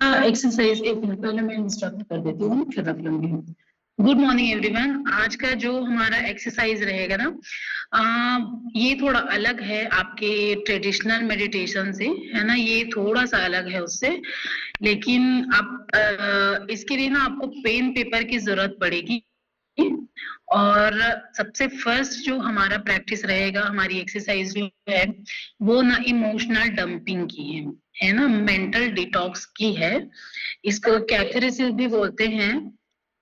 Exercise एक minute पहले मैं इंस्ट्रक्ट कर देती हूँ, फिर रख लूंगी। Good morning everyone. आज का जो हमारा एक्सरसाइज रहेगा ना, ये थोड़ा अलग है आपके ट्रेडिशनल मेडिटेशन से, है ना। ये थोड़ा सा अलग है उससे, लेकिन आप इसके लिए ना आपको पेन पेपर की जरूरत पड़ेगी। और सबसे फर्स्ट जो हमारा प्रैक्टिस रहेगा, हमारी एक्सरसाइज जो है वो ना इमोशनल डंपिंग की है ना, मेंटल डिटॉक्स की है। इसको कैथेरेसिस भी बोलते हैं।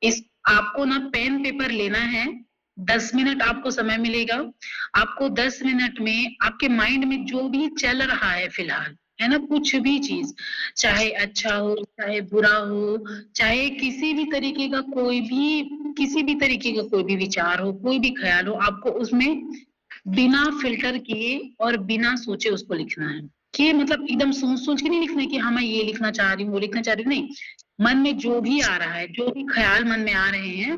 इस आपको ना पेन पेपर लेना है, 10 मिनट आपको समय मिलेगा। आपको 10 मिनट में आपके माइंड में जो भी चल रहा है फिलहाल, है ना, कुछ भी चीज, चाहे अच्छा हो चाहे बुरा हो, चाहे किसी भी तरीके का कोई भी विचार हो, कोई भी ख्याल हो, आपको उसमें बिना फिल्टर किए और बिना सोचे उसको लिखना है। कि मतलब एकदम सोच सोच के नहीं लिखना है कि हाँ मैं ये लिखना चाह रही हूँ वो लिखना चाह रही हूँ, नहीं। मन में जो भी आ रहा है, जो भी ख्याल मन में आ रहे हैं,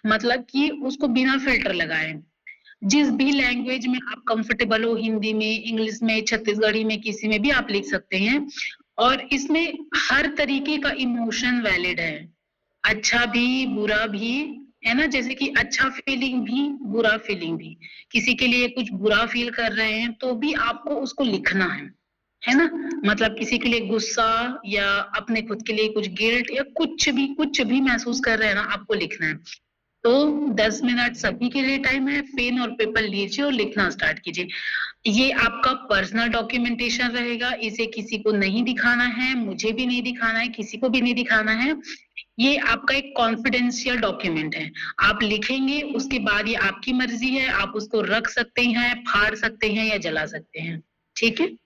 मतलब कि उसको बिना फिल्टर लगाए, जिस भी लैंग्वेज में आप कंफर्टेबल हो, हिंदी में, इंग्लिश में, छत्तीसगढ़ी में, किसी में भी आप लिख सकते हैं। और इसमें हर तरीके का इमोशन वैलिड है, अच्छा भी बुरा भी, है ना। जैसे कि अच्छा फीलिंग भी बुरा फीलिंग भी, किसी के लिए कुछ बुरा फील कर रहे हैं तो भी आपको उसको लिखना है ना। मतलब किसी के लिए गुस्सा या अपने खुद के लिए कुछ गिल्ट या कुछ भी महसूस कर रहे हैं ना, आपको लिखना है। तो 10 मिनट सभी के लिए टाइम है, पेन और पेपर लीजिए और लिखना स्टार्ट कीजिए। ये आपका पर्सनल डॉक्यूमेंटेशन रहेगा, इसे किसी को नहीं दिखाना है, मुझे भी नहीं दिखाना है, किसी को भी नहीं दिखाना है। ये आपका एक कॉन्फिडेंशियल डॉक्यूमेंट है। आप लिखेंगे, उसके बाद ये आपकी मर्जी है, आप उसको रख सकते हैं, फाड़ सकते हैं या जला सकते हैं। ठीक है।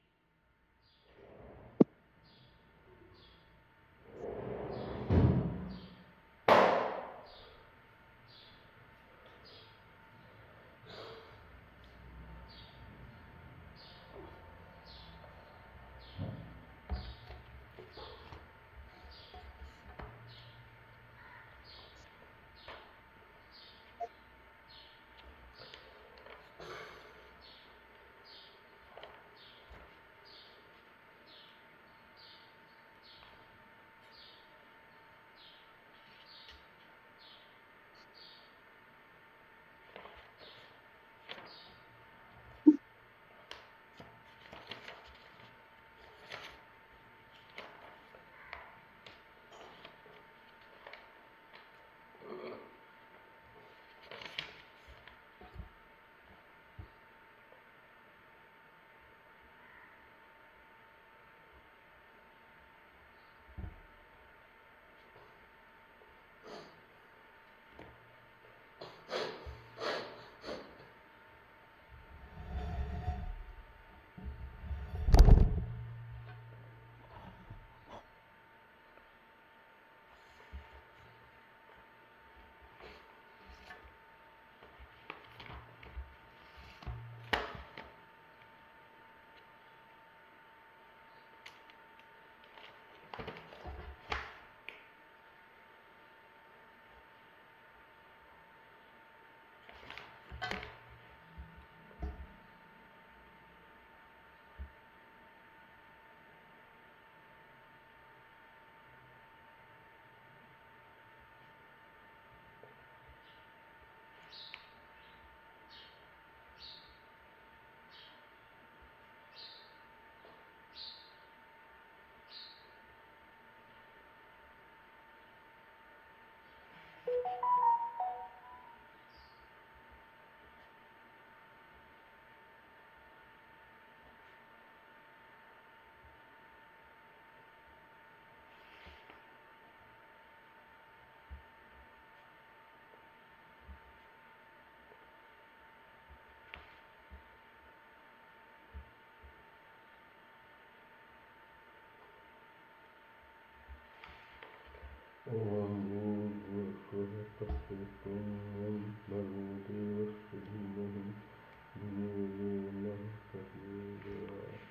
ओम भूर्भुवस्सुः तत्सवितुर्वरेण्यं भर्गो देवस्य धीमहि धियो यो नः प्रचोदयात्।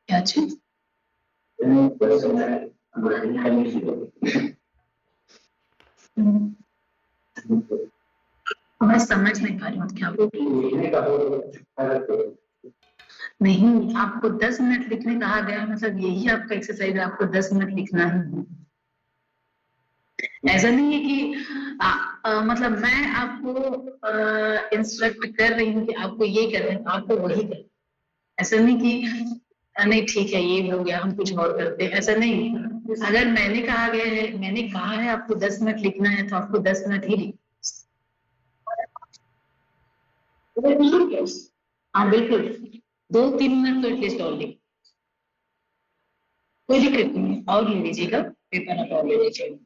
क्या चीज? मैं समझ नहीं पा रही हूँ क्या बोल रही हूँ। नहीं, आपको 10 मिनट लिखने कहा गया है, मतलब यही आपका एक्सरसाइज है, आपको 10 मिनट लिखना ही है। ऐसा नहीं है कि मतलब मैं आपको इंस्ट्रक्ट कर रही हूँ कि आपको ये करना है, आपको वही करना है। ऐसा नहीं कि नहीं ठीक है ये हो गया हम कुछ और करते हैं, ऐसा नहीं। अगर मैंने कहा गया है, मैंने कहा है आपको 10 मिनट लिखना है तो आपको 10 मिनट ही लिखना। हाँ बिल्कुल, 2-3 मिनट तो एटलीस्ट और लिख, कोई दिक्कत नहीं है, और ले लीजिएगा पेपर, आप और ले लीजिएगा।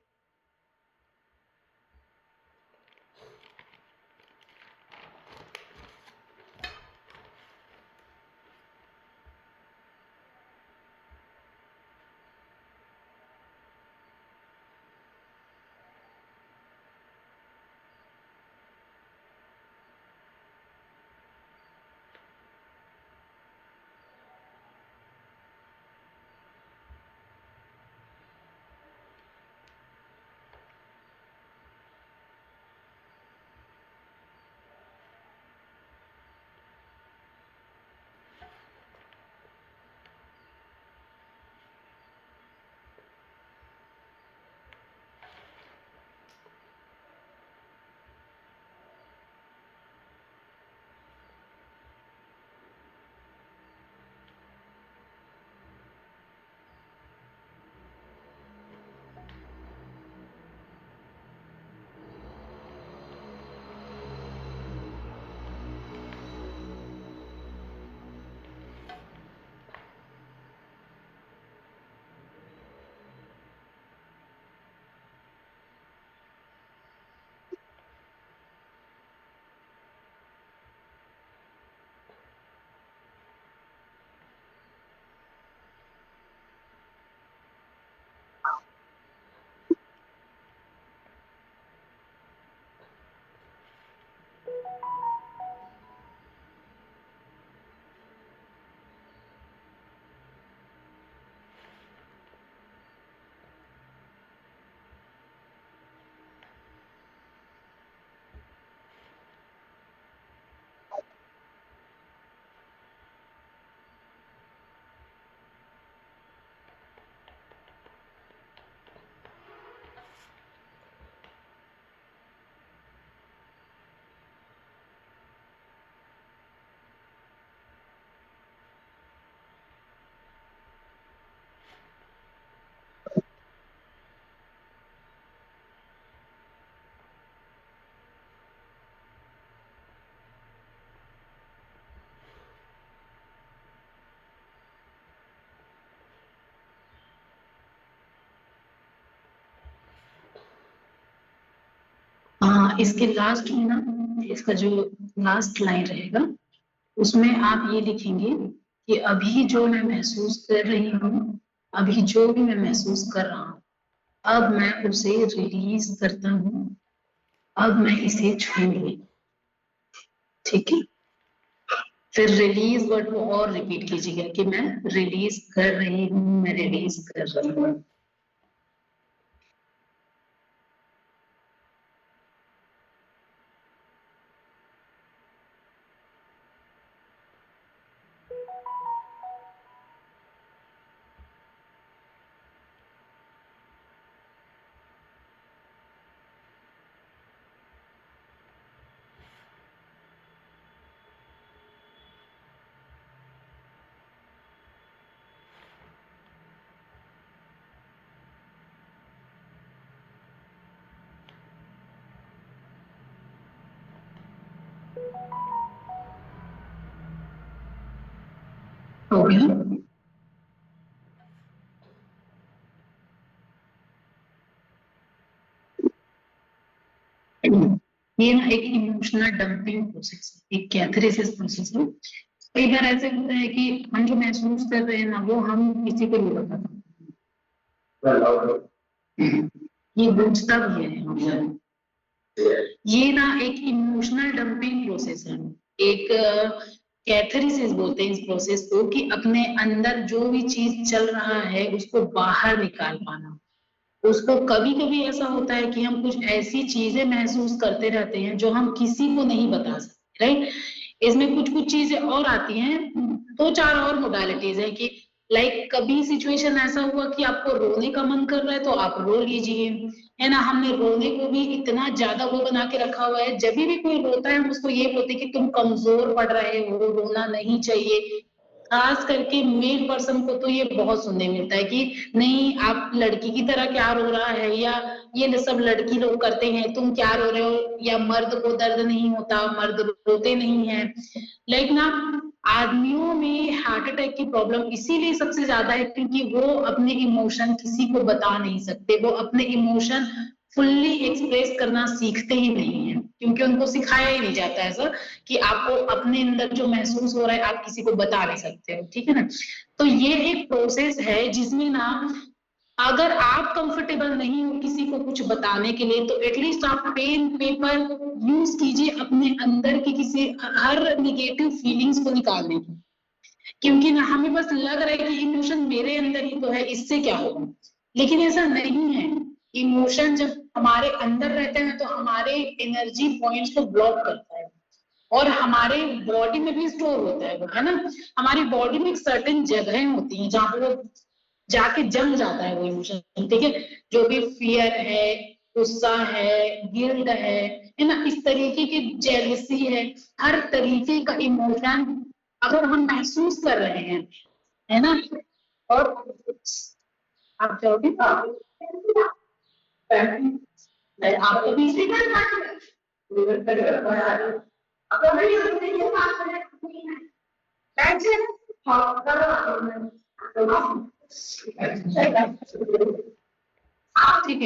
इसके लास्ट में ना, इसका जो लास्ट लाइन रहेगा उसमें आप ये लिखेंगे कि अभी जो मैं महसूस कर रही हूँ, अभी जो भी मैं महसूस कर रहा हूँ, अब मैं उसे रिलीज करता हूँ, अब मैं इसे छोड़ूंगी। ठीक है, फिर रिलीज वर्ड को और रिपीट कीजिएगा कि मैं रिलीज कर रही हूँ, मैं रिलीज कर रही हूँ। हो गया? ये ना एक इमोशनल डंपिंग प्रोसेस, एक कैथारसिस प्रोसेस है। कई बार ऐसे होता है कि हम जो महसूस कर रहे हैं ना, वो हम किसी को नहीं बता पाते। ये बूझता भी है। ये ना एक इमोशनल डंपिंग प्रोसेस है, एक कैथारसिस बोलते हैं इस प्रोसेस को, कि अपने अंदर जो भी चीज चल रहा है उसको बाहर निकाल पाना। उसको कभी कभी ऐसा होता है कि हम कुछ ऐसी चीजें महसूस करते रहते हैं जो हम किसी को नहीं बता सकते, राइट। इसमें कुछ कुछ चीजें और आती हैं, 2-4 और मोडालिटीज है कि लाइक कभी सिचुएशन ऐसा हुआ कि आपको रोने का मन कर रहा है तो आप रो लीजिए, है ना। हमने रोने को भी इतना ज्यादा वो बना के रखा हुआ है, जब भी कोई रोता है हम उसको ये बोलते हैं कि तुम कमजोर पड़ रहे हो, रोना नहीं चाहिए। खास करके मेल पर्सन को तो ये बहुत सुनने मिलता है कि नहीं आप लड़की की तरह क्या रो रहा है, या ये सब लड़की लोग करते हैं, तुम क्या रो रहे हो, या मर्द को दर्द नहीं होता, मर्द रोते नहीं है। लाइक ना, आदमियों में हार्ट अटैक की प्रॉब्लम इसीलिए सबसे ज्यादा है क्योंकि वो अपने इमोशन किसी को बता नहीं सकते, वो अपने इमोशन फुल्ली एक्सप्रेस करना सीखते ही नहीं है, क्योंकि उनको सिखाया ही नहीं जाता ऐसा कि आपको अपने अंदर जो महसूस हो रहा है आप किसी को बता नहीं सकते हो, ठीक है ना। तो ये एक प्रोसेस है जिसमें ना, अगर आप कंफर्टेबल नहीं हो किसी को कुछ बताने के लिए, तो एटलीस्ट आप पेन पेपर यूज कीजिए अपने अंदर की किसी हर निगेटिव फीलिंग्स को निकालने की। क्योंकि ना हमें बस लग रहा है कि इमोशन मेरे अंदर ही तो है, इससे क्या होगा, लेकिन ऐसा नहीं है। इमोशन जब हमारे अंदर रहते हैं तो हमारे एनर्जी पॉइंट्स को ब्लॉक करता है और हमारे बॉडी में भी स्टोर होता है वो, है ना। हमारी बॉडी में एक सर्टेन जगहें होती हैं जहाँ पे वो जाके जम जाता है वो इमोशन, ठीक है। जो भी फियर है, गुस्सा है, गिल्ट है ना, इस तरीके की जेलसी है, हर तरीके का इमोशन अगर हम महसूस कर रहे हैं, है ना। और आप चाहोगे आपको भी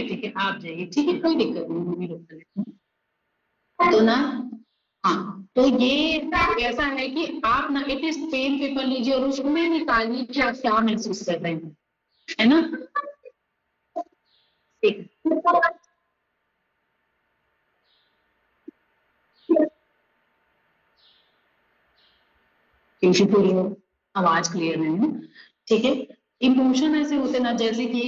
ठीक है आप जाइए, ठीक है, कोई दिक्कत नहीं, मैं भी रोक लेती हूँ। तो ना, हाँ, तो ये ऐसा है कि आप ना एटलीस्ट पेन पेपर लीजिए और उसमें निकालिए कि आप क्या महसूस कर रहे हैं, है ना। ठीक पूरी हो, आवाज क्लियर नहीं है, ठीक है। इमोशन ऐसे होते ना, जैसे कि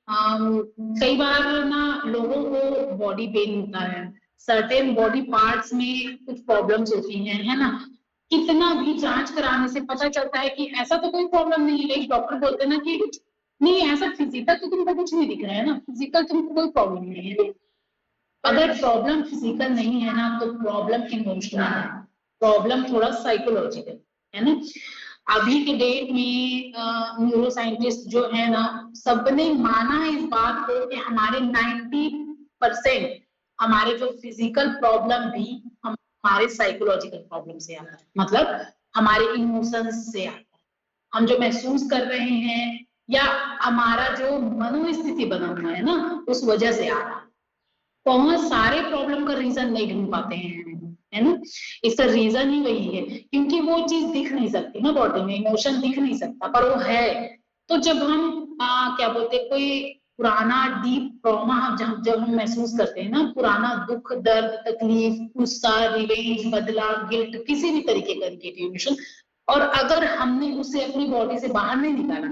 कई बार ना लोगों को बॉडी पेन होता है, सर्टेन बॉडी पार्ट्स में कुछ प्रॉब्लम्स होती हैं, है ना। कितना भी जांच कराने से पता चलता है कि ऐसा तो कोई प्रॉब्लम नहीं है, लेकिन डॉक्टर बोलते हैं ना कि नहीं ऐसा फिजिकल तो तुमको कुछ नहीं दिख रहा है ना, फिजिकल तुमको कोई प्रॉब्लम नहीं है। अगर प्रॉब्लम फिजिकल नहीं है ना तो प्रॉब्लम इमोशनल है, प्रॉब्लम थोड़ा साइकोलॉजिकल है ना। अभी के डेट में न्यूरो साइंटिस्ट जो है ना, सबने माना है इस बात को कि हमारे 90% हमारे जो फिजिकल प्रॉब्लम भी हमारे साइकोलॉजिकल प्रॉब्लम से आता है, मतलब हमारे इमोशंस से आता है। हम जो महसूस कर रहे हैं या हमारा जो मनोस्थिति बना हुआ है ना, उस वजह से आ रहा है। बहुत सारे प्रॉब्लम का रीजन नहीं ढूंढ पाते हैं, है ना। इसका रीजन ही वही है, क्योंकि वो चीज दिख नहीं सकती ना, बॉडी में इमोशन दिख नहीं सकता, पर वो है। तो जब हम क्या बोलते हैं, कोई पुराना डीप ट्रॉमा जब जब हम महसूस करते हैं ना, पुराना दुख, दर्द, तकलीफ, गुस्सा, रिवेंज, बदला, गिल्ट, किसी भी तरीके का नेगेटिव इमोशन, और अगर हमने उसे अपनी बॉडी से बाहर नहीं निकाला,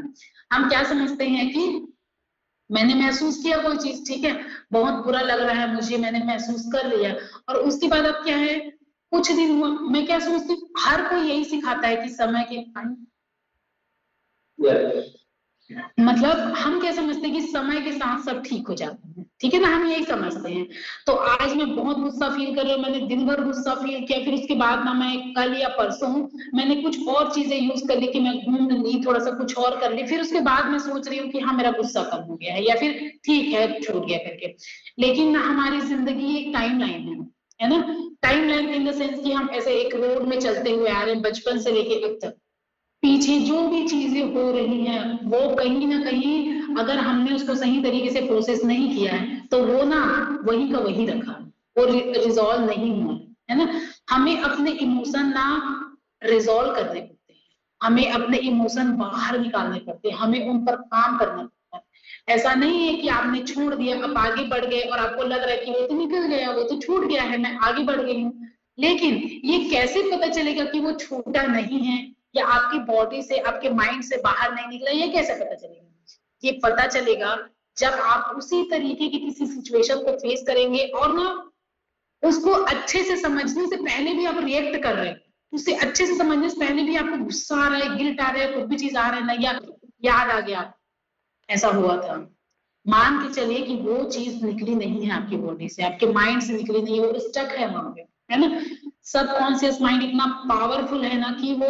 हम क्या समझते हैं कि मैंने महसूस किया कोई चीज, ठीक है, बहुत बुरा लग रहा है मुझे, मैंने महसूस कर लिया, और उसके बाद अब क्या है, कुछ दिन हुआ, मैं क्या सोचती हूँ, हर कोई यही सिखाता है कि समय के मतलब हम क्या समझते हैं कि समय के साथ सब ठीक हो जाता है, ठीक है ना, हम यही समझते हैं। तो आज मैं बहुत गुस्सा फील कर रही हूँ, मैंने दिन भर गुस्सा फील किया, फिर उसके बाद ना मैं कल या परसों मैंने कुछ और चीजें यूज कर ली कि मैं घूम ली, थोड़ा सा कुछ और कर ली, फिर उसके बाद मैं सोच रही हूँ कि हाँ मेरा गुस्सा कम हो गया है, या फिर ठीक है छूट गया करके। लेकिन हमारी जिंदगी एक टाइम लाइन है ना, time line in the sense कि हम ऐसे एक रोड में चलते हुए आ रहे हैं बचपन से लेके अब तक, पीछे जो भी चीजें हो रही हैं वो कहीं ना कहीं अगर हमने उसको सही तरीके से प्रोसेस नहीं किया है तो वो ना वही का वही रखा, वो रिजॉल्व नहीं हुआ, है ना। हमें अपने इमोशन ना रिजॉल्व करने पड़ते हैं, हमें अपने इमोशन बाहर निकालने पड़ते हैं, हमें उन पर काम करना पड़ता है। ऐसा नहीं है कि आपने छोड़ दिया, आप आगे बढ़ गए और आपको लग रहा है कि वो तो निकल गया, वो तो छूट गया है, मैं आगे बढ़ गई हूँ। लेकिन ये कैसे पता चलेगा कि वो छूटा नहीं है, या आपकी बॉडी से, आपके माइंड से बाहर नहीं निकला, ये कैसे पता चलेगा? ये पता चलेगा जब आप उसी तरीके की किसी सिचुएशन को फेस करेंगे और ना उसको अच्छे से समझने से पहले भी आप रिएक्ट कर रहे हैं, उसे अच्छे से समझने से पहले भी आपको गुस्सा आ रहा है, गिल्ट आ रहा है, कुछ भी चीज आ रहा है ना, या याद आ गया ऐसा हुआ था, मान के चलिए कि वो चीज निकली नहीं है आपकी बॉडी से, आपके माइंड से निकली नहीं है, वो स्टक है वहां पे, है ना। सबकॉन्शियस माइंड इतना पावरफुल है ना कि वो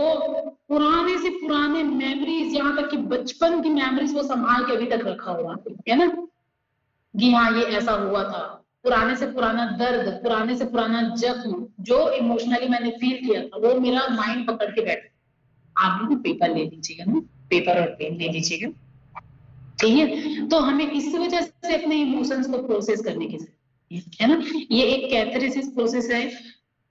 पुराने से पुराने मेमोरीज, यहाँ तक कि बचपन की मेमोरीज वो संभाल के अभी तक रखा हुआ है ना, कि हाँ ये ऐसा हुआ था, पुराने से पुराना दर्द, पुराने से पुराना जख्म जो इमोशनली मैंने फील किया था वो मेरा माइंड पकड़ के बैठा। आप भी पेपर ले लीजिएगा ना, पेपर और पेन ले लीजिएगा, ठीक है। तो हमें इस वजह से अपने इमोशंस को प्रोसेस करने की जरूरत है ना, ये एक कैथारसिस प्रोसेस है।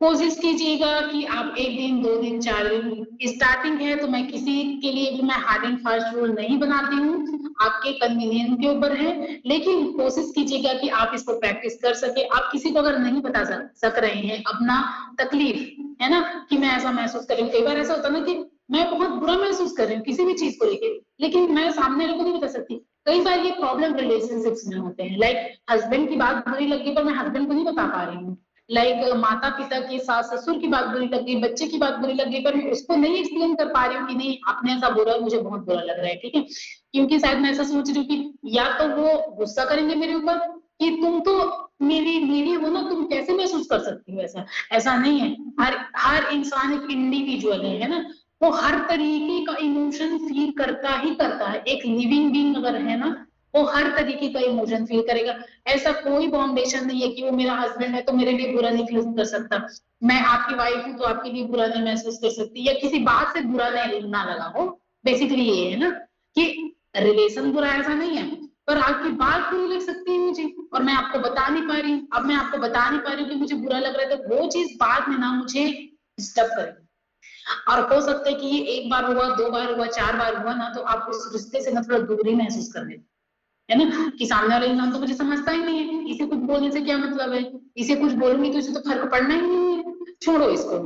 कोशिश कीजिएगा कि आप 1 दिन 2 दिन 4 दिन, स्टार्टिंग है तो मैं किसी के लिए भी मैं हार्ड एंड फास्ट रूल नहीं बनाती हूँ, आपके कन्वीनियंस के ऊपर है, लेकिन कोशिश कीजिएगा कि आप इसको प्रैक्टिस कर सके। आप किसी को अगर नहीं बता सक रहे हैं अपना तकलीफ, है ना, कि मैं ऐसा महसूस कर रही हूँ, कई बार ऐसा होता है ना कि मैं बहुत बुरा महसूस कर रही हूँ किसी भी चीज को लेकर, लेकिन मैं सामने वाले को नहीं बता सकती। कई बार ये प्रॉब्लम रिलेशनशिप्स में होते हैं, लाइक हस्बैंड की बात बुरी लगी पर मैं हस्बैंड को नहीं बता पा रही हूँ, लाइक माता पिता की, सास ससुर की बात बुरी लग गई, बच्चे की बात बुरी लग गई, पर मैं उसको नहीं एक्सप्लेन कर पा रही हूँ कि नहीं आपने ऐसा बोला, मुझे बहुत बुरा लग रहा है, ठीक है, क्योंकि शायद मैं ऐसा सोच रही हूँ कि या तो वो गुस्सा करेंगे मेरे ऊपर कि तुम तो मेरी मेरी हो ना, तुम कैसे महसूस कर सकती हो ऐसा। ऐसा नहीं है, हर हर इंसान एक इंडिविजुअल है ना, वो हर तरीके का इमोशन फील करता ही करता है, एक लिविंग बीइंग अगर है ना वो हर तरीके का इमोशन फील करेगा। ऐसा कोई बाउंडेशन नहीं है कि वो मेरा हस्बैंड है तो मेरे लिए बुरा नहीं फील कर सकता, मैं आपकी वाइफ हूँ तो आपके लिए बुरा नहीं महसूस कर सकती, या किसी बात से बुरा नहीं ना लगा हो। बेसिकली ये है ना कि रिलेशन बुरा ऐसा नहीं है, पर आपकी बात बुरी लग सकती है मुझे और मैं आपको बता नहीं पा रही हूँ, अब मैं आपको बता नहीं पा रही हूँ कि मुझे बुरा लग रहा है, तो वो चीज बाद में ना मुझे डिस्टर्ब करेगी। और हो सकता है कि ये 1 बार हुआ, 2 बार हुआ, 4 बार हुआ ना, तो आप उस रिश्ते से ना थोड़ा दूरी महसूस कर लेते, है ना, कि सामने वाला इंसान तो मुझे समझता ही नहीं है, इसे कुछ बोलने से क्या मतलब है, इसे कुछ बोलूंगी तो इसे तो फर्क पड़ना ही नहीं है, छोड़ो इसको,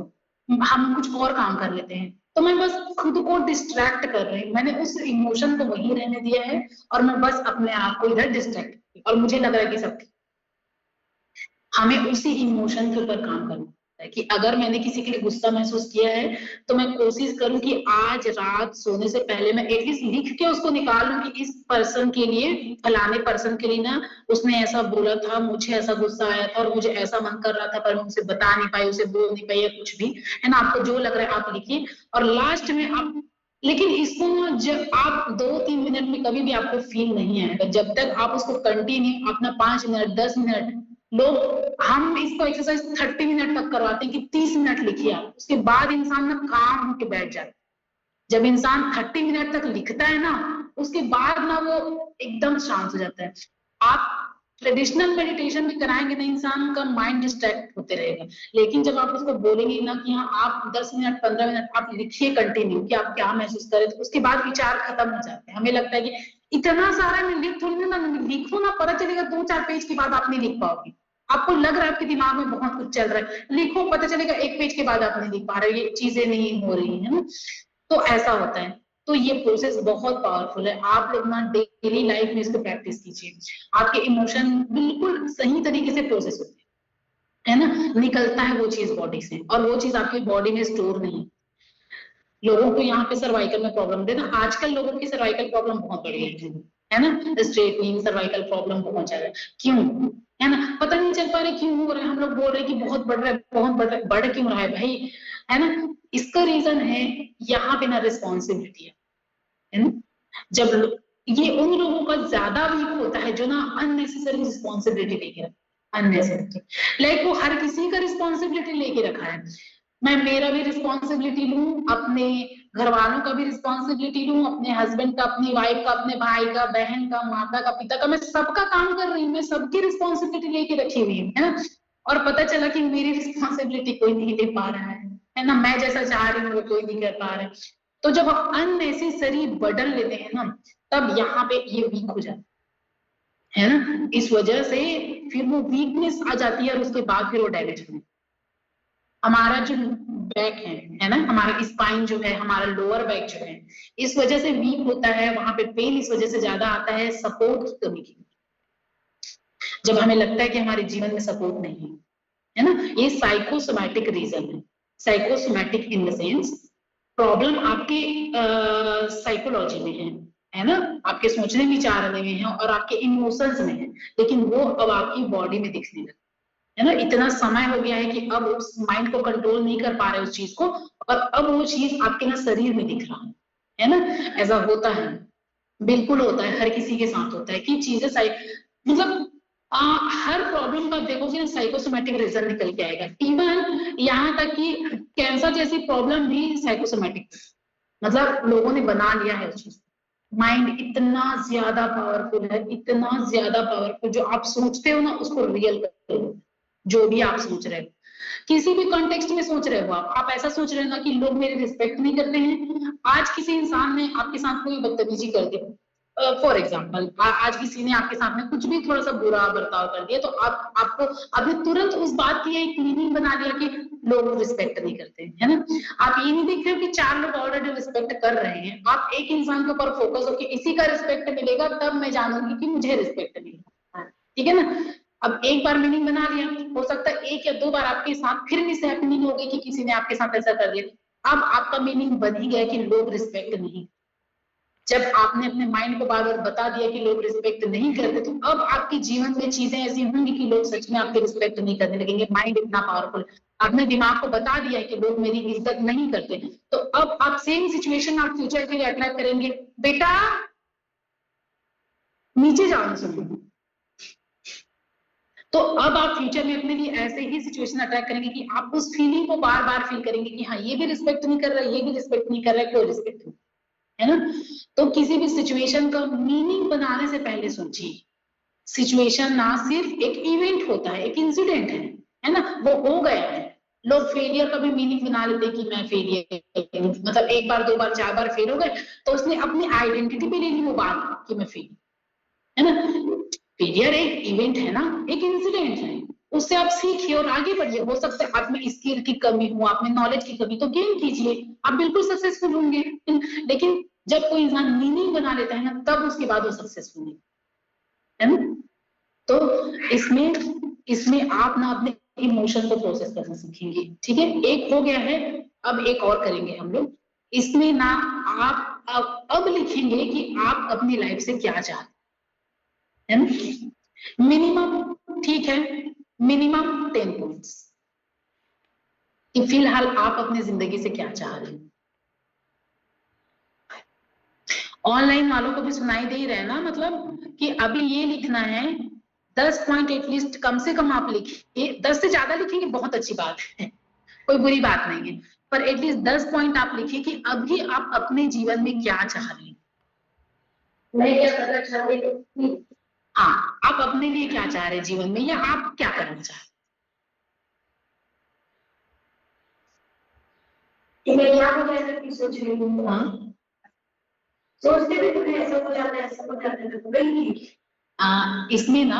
हम कुछ और काम कर लेते हैं। तो मैं बस खुद को डिस्ट्रैक्ट कर रही हूँ, मैंने उस इमोशन को वहीं रहने दिया है और मैं बस अपने आप को इधर डिस्ट्रैक्ट, और मुझे लग रहा है कि सब हमें उसी इमोशन के ऊपर काम करना है कि अगर मैंने किसी के लिए गुस्सा महसूस किया है तो मैं कोशिश करूं कि आज रात सोने से पहले मैं एटलीस्ट लिख के उसको निकाल लूं कि इस पर्सन के लिए, फलाने पर्सन के लिए ना उसने ऐसा बोला था, मुझे ऐसा गुस्सा आया था और मुझे ऐसा मन कर रहा था पर मैं उसे बता नहीं पाई, उसे बोल नहीं पाई, या कुछ भी, है ना। आपको जो लग रहा है आप लिखिए और लास्ट में आप, लेकिन इसको जब आप 2-3 मिनट में कभी भी आपको फील नहीं आएगा, जब तक आप उसको कंटिन्यू अपना 5 मिनट 10 मिनट, लोग हम इसको एक्सरसाइज 30 मिनट तक करवाते हैं कि 30 मिनट लिखिए आप, उसके बाद इंसान ना काम होके बैठ जाए। जब इंसान 30 मिनट तक लिखता है ना उसके बाद ना वो एकदम शांत हो जाता है। आप ट्रेडिशनल मेडिटेशन भी कराएंगे ना, इंसान का माइंड डिस्ट्रैक्ट होते रहेगा। लेकिन जब आप उसको बोलेंगे ना कि हाँ आप 10 मिनट 15 मिनट आप लिखिए कंटिन्यू कि आप क्या महसूस करें, तो उसके बाद विचार खत्म हो जाते हैं। हमें लगता है कि इतना सारा मैं लिख थोड़ी ना, लिखो ना, पता चलेगा 2-4 पेज के बाद आप नहीं लिख पाओगे। आपको लग रहा है आपके दिमाग में बहुत कुछ चल रहा है, लिखो, पता चलेगा 1 पेज के बाद आप नहीं लिख पा रहे, ये चीजें नहीं हो रही है ना। तो ऐसा होता है। तो ये प्रोसेस बहुत पावरफुल है। आप लोग ना डेली लाइफ में इसको प्रैक्टिस कीजिए, आपके इमोशन बिल्कुल सही तरीके से प्रोसेस होते हैं, है ना, निकलता है वो चीज बॉडी से, और वो चीज आपकी बॉडी में स्टोर नहीं। लोगों को यहाँ पे सर्वाइकल में प्रॉब्लम देना, आजकल लोगों की सर्वाइकल प्रॉब्लम बहुत बढ़ गई है ना, स्ट्रेटनिंग सर्वाइकल प्रॉब्लम बहुत ज्यादा। क्यों? है ना, पता नहीं चल पा रहे क्यों हो रहा है। हम लोग बोल रहे हैं कि बहुत बढ़ रहा है, बहुत बढ़ रहा है, बढ़ क्यों रहा है भाई, है ना। इसका रीजन है यहाँ पे ना रिस्पॉन्सिबिलिटी है ना। जब ये उन लोगों का ज्यादा वीक होता है जो ना अननेसेसरी रिस्पॉन्सिबिलिटी लेके रखा, अननेसेसरी लाइक वो हर किसी का रिस्पॉन्सिबिलिटी लेके रखा है। मैं मेरा भी रिस्पॉन्सिबिलिटी लूं, अपने घर वालों का भी रिस्पॉन्सिबिलिटी लूं, अपने हस्बैंड का, अपनी वाइफ का, अपने भाई का, बहन का, माता का, पिता का, मैं सबका काम कर रही हूँ, मैं सबकी रिस्पॉन्सिबिलिटी लेके रखी हुई हूँ, है ना। और पता चला कि मेरी रिस्पॉन्सिबिलिटी कोई नहीं ले पा रहा है ना, मैं जैसा चाह रही हूँ वो कोई नहीं कर पा रहा है। तो जब हम अननेसेसरी बर्डन लेते हैं ना, तब यहाँ पे ये वीक हो जाता है ना। इस वजह से फिर वो वीकनेस आ जाती है, और उसके बाद फिर वो डैमेज होने। हमारा जो बैक है ना, हमारा स्पाइन जो है, हमारा लोअर बैक जो है, इस वजह से वीक होता है, वहां पे पेन इस वजह से ज्यादा आता है, सपोर्ट की कमी की। जब हमें लगता है कि हमारे जीवन में सपोर्ट नहीं है ना, ये साइकोसोमैटिक रीजन है। Psychosomatic in the sense problem आपके साइकोलॉजी में है ना, आपके सोचने विचारने में है, और आपके इमोशंस में है, लेकिन वो अब आपकी बॉडी में दिखने लगा है ना। इतना समय हो गया है कि अब उस माइंड को कंट्रोल नहीं कर पा रहे उस चीज को, और अब वो चीज आपके ना शरीर में दिख रहा है ना। ऐसा होता है, बिल्कुल होता है, हर किसी के साथ होता है कि चीजें मतलब हर प्रॉब्लम का देखोगे ना साइकोसोमैटिक रीजन निकल के आएगा। इवन यहाँ तक कि कैंसर जैसी प्रॉब्लम भी साइकोसोमैटिक, मतलब लोगों ने बना लिया है उस चीज। माइंड इतना ज्यादा पावरफुल है, इतना ज्यादा पावरफुल, जो आप सोचते हो ना उसको रियल करो। जो भी आप सोच रहे हो, किसी भी कॉन्टेक्स्ट में सोच रहे हो, आप ऐसा सोच रहे हो ना कि लोग मेरी रिस्पेक्ट नहीं करते हैं। आज किसी इंसान ने आपके साथ कोई बदतमीजी कर दी, फॉर एग्जाम्पल आज किसी ने आपके साथ में कुछ भी थोड़ा सा बुरा बर्ताव कर दिया, तो आपको आपने तुरंत उस बात की एक मीनिंग बना लिया कि लोग रिस्पेक्ट नहीं करते, है ना। आप ये नहीं देख रहे हो कि 4 लोग ऑलरेडी रिस्पेक्ट कर रहे हैं, आप एक इंसान के ऊपर फोकस हो कि इसी का रिस्पेक्ट मिलेगा तब मैं जानूंगी कि मुझे रिस्पेक्ट मिलेगा, ठीक है ना। अब एक बार मीनिंग बना लिया, हो सकता है 1 या 2 बार आपके साथ फिर मिस हैपनिंग हो गई कि किसी ने आपके साथ ऐसा कर दिया, अब आपका मीनिंग बन ही गया कि लोग रिस्पेक्ट नहीं। जब आपने अपने माइंड को बार बार बता दिया कि लोग रिस्पेक्ट नहीं करते, तो अब आपके जीवन में चीजें ऐसी होंगी कि लोग सच में आपके रिस्पेक्ट नहीं करने लगेंगे। माइंड इतना पावरफुल, आपने दिमाग को बता दिया है कि लोग मेरी इज्जत नहीं करते, तो अब आप सेम सिचुएशन आप फ्यूचर के लिए अट्रैक्ट करेंगे। बेटा नीचे जाओ सुनो। तो अब आप फ्यूचर में अपने लिए ऐसे ही सिचुएशन अट्रैक्ट करेंगे कि आप उस फीलिंग को बार बार फील करेंगे कि हाँ ये भी रिस्पेक्ट नहीं कर रहा है, ये भी रिस्पेक्ट नहीं कर रहा है, कोई रिस्पेक्ट नहीं, है ना। तो किसी भी सिचुएशन का मीनिंग बनाने से पहले सोचिए, सिचुएशन ना सिर्फ एक इवेंट होता है, एक इंसिडेंट है ना, वो हो गया है। लोग फेलियर का भी मीनिंग बना लेते कि मैं फेलियर, मतलब 1 बार 2 बार 4 बार फेल हो गए, तो उसने अपनी आइडेंटिटी भी ले ली वो बात कि मैं फेल, है ना। फेलियर एक इवेंट है ना, एक इंसिडेंट है, उससे आप सीखिए और आगे बढ़िए। हो सकता है आप में स्किल की कमी हो, आप में नॉलेज की कमी, तो गेन कीजिए, आप बिल्कुल सक्सेसफुल होंगे। लेकिन जब कोई इंसान मीनिंग बना लेता है ना, तब उसके बाद वो सक्सेसफुल है ना। तो इसमें आप ना अपने इमोशन को प्रोसेस करना सीखेंगे, ठीक है। एक हो गया है, अब एक और करेंगे हम लोग। इसमें ना आप अब लिखेंगे कि आप अपनी लाइफ से क्या चाहते हैं ना। मिनिमम, ठीक है, मिनिमम 10 पॉइंट्स कि फिलहाल आप अपनी जिंदगी से क्या चाह रहे हैं। ऑनलाइन वालों को भी सुनाई दे रहा है ना, मतलब कि अभी ये लिखना है 10 पॉइंट एटलीस्ट कम से कम आप लिखिए। 10 से ज्यादा लिखेंगे बहुत अच्छी बात है, कोई बुरी बात नहीं है, पर एटलीस्ट 10 पॉइंट आप लिखिए कि अभी आप अपने जीवन में क्या चाह रहे हैं। मैं क्या करना चाह रही हूँ, हाँ, आप अपने लिए क्या चाह रहे हैं जीवन में, या आप क्या करना चाहते हैं? मैं यहाँ पर ऐसा की सोच रही हूँ। हैं? हाँ, सोचते भी तो ऐसा हो जाता है, ऐसा हो जाता है, तो गई इसमें ना,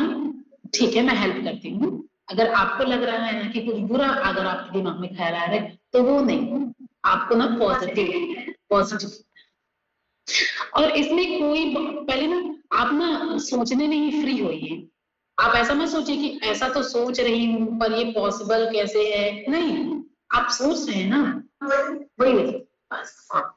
ठीक है, मैं हेल्प करती हूँ। अगर आपको लग रहा है ना कि कुछ बुरा अगर आपके दिमाग में ख्याल आ रहा है, तो वो नहीं, आपको ना पॉजिटिव पॉजिटिव। और इसमें कोई पहले ना, आप ना सोचने में ही फ्री होइए। आप ऐसा मत सोचिए कि ऐसा तो सोच रही हूँ पर ये पॉसिबल कैसे है, नहीं, आप सोच रहे हैं ना, वही बस। हाँ,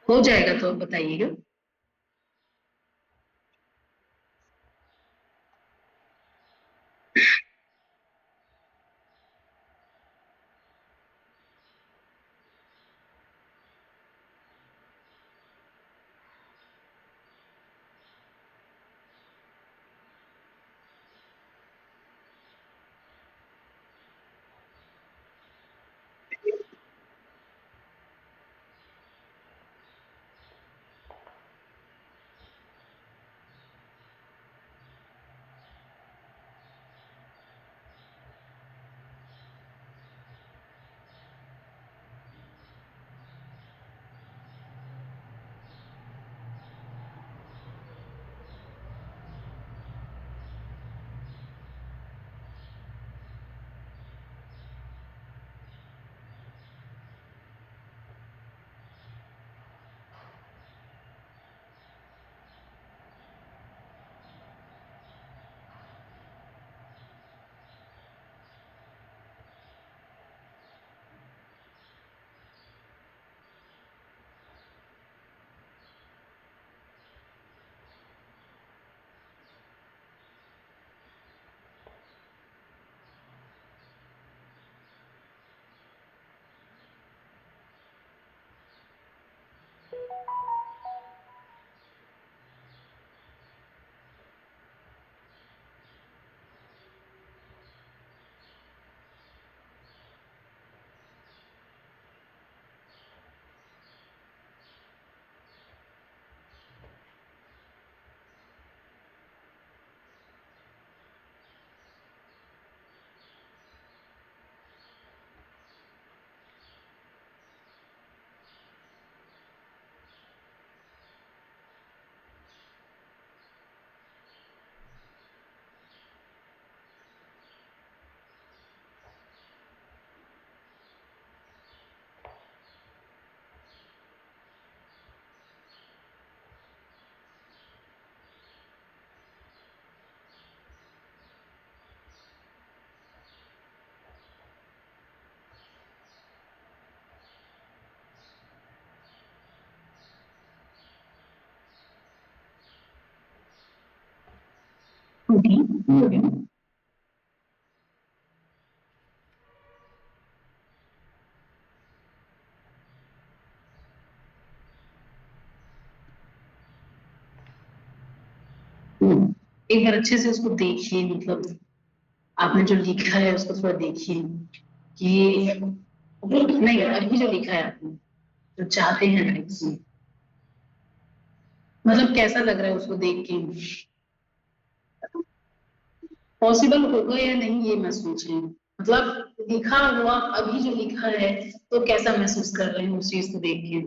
हो जाएगा तो बताइएगा। ओके, हो गया। एक बार अच्छे से उसको देखिए, मतलब आपने जो लिखा है उसको थोड़ा देखिए कि ये नहीं, अभी जो लिखा है आपने जो चाहते हैं इसमें, मतलब कैसा लग रहा है उसको देख के, पॉसिबल होगा या नहीं ये मैं सोच रही हूँ। मतलब लिखा हुआ अभी जो लिखा है तो कैसा महसूस कर रहे हैं उस चीज को देख के।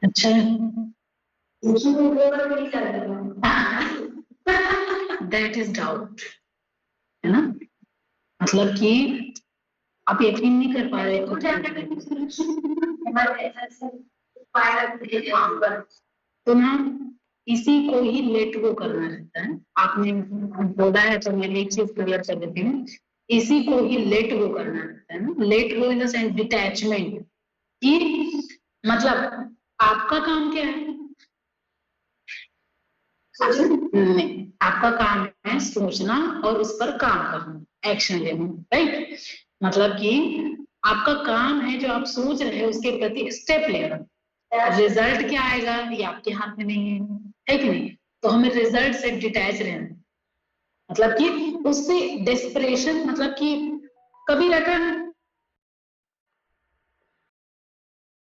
अच्छा, दैट इज डाउट, है ना, मतलब कि आप यकीन नहीं कर पा रहे तो ना इसी को ही लेट गो करना रहता है। आपने बोला है तो मैं एक चीज क्लियर कर देती हूँ, इसी को ही लेट गो करना रहता है ना। Let go in the sense detachment, कि मतलब आपका काम क्या है, नहीं, आपका काम है सोचना और उस पर काम करना, एक्शन लेना, राइट। मतलब कि आपका काम है जो आप सोच रहे हैं उसके प्रति स्टेप लेना। रिजल्ट क्या आएगा ये आपके हाथ में नहीं है कि नहीं। तो हमें रिजल्ट से डिटैच रहना, मतलब कि उससे डेस्परेशन, मतलब कि कभी रहता है